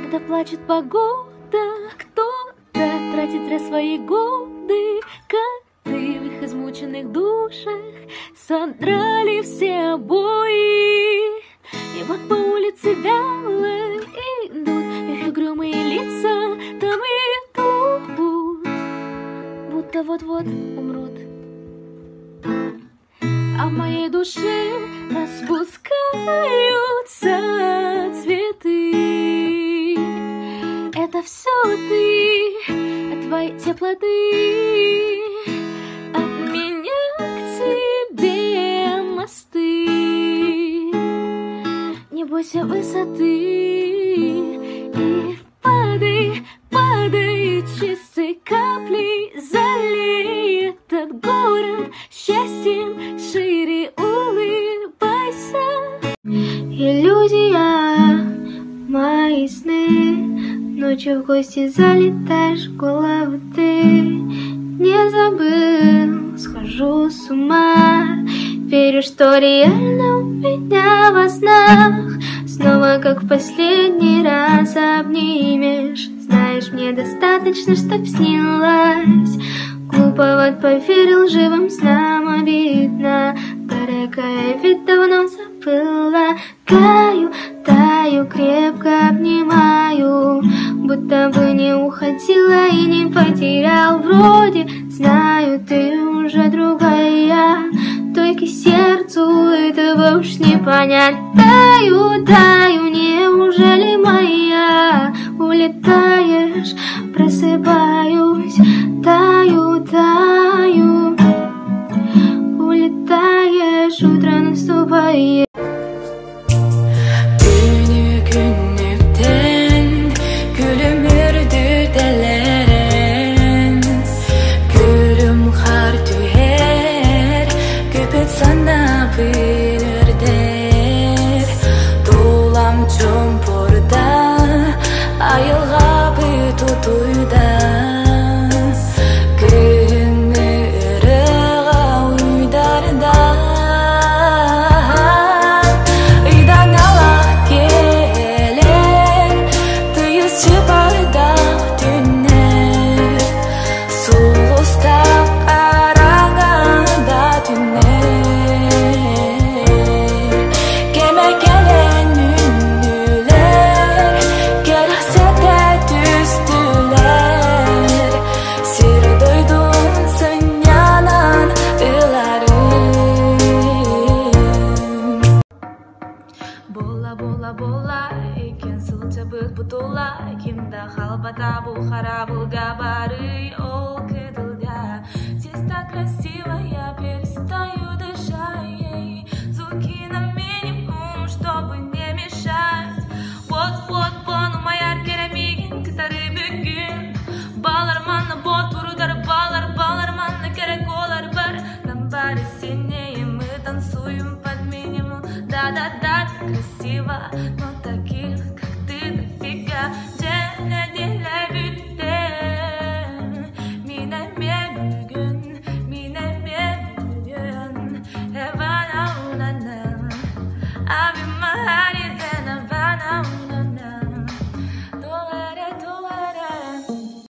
Когда плачет погода, кто-то тратит зря свои годы. Коты в их измученных душах содрали все обои. И вот по улице вяло идут их угрюмые лица, там и идут, будто вот-вот умрут. А в моей душе распускаются цветы. Это все ты, твои теплоты, от меня к тебе мосты. Не бойся высоты и падай, падай чистой каплей, залей этот город счастьем, шире улыбайся. Иллюзия, мои сны, ночью в гости залетаешь в голову ты. Не забыл, схожу с ума, верю, что реально у меня во снах. Снова, как в последний раз, обнимешь. Знаешь, мне достаточно, чтоб снилась. Глупо вот поверил живым снам, обидно. Дорогая, ведь давно забыла. Каю, таю, крепко обнимаю, будто бы не уходила и не потерял. Вроде знаю, ты уже другая, только сердцу этого уж не понять. Таю, таю, неужели моя? Улетаешь, просыпаюсь. Таю, таю, улетаешь, утро наступает. Kimda halbata бухара говори о кедылга. Здесь так красиво, я перестаю дышать. Звуки на минимум, чтобы не мешать. Вот-вот болмаяр керемигин, китары бүгін. Балар манна бот урудар, балар манна керек олар бар. Нам бары сильнее, мы танцуем под минимум. Да-да-да, красиво.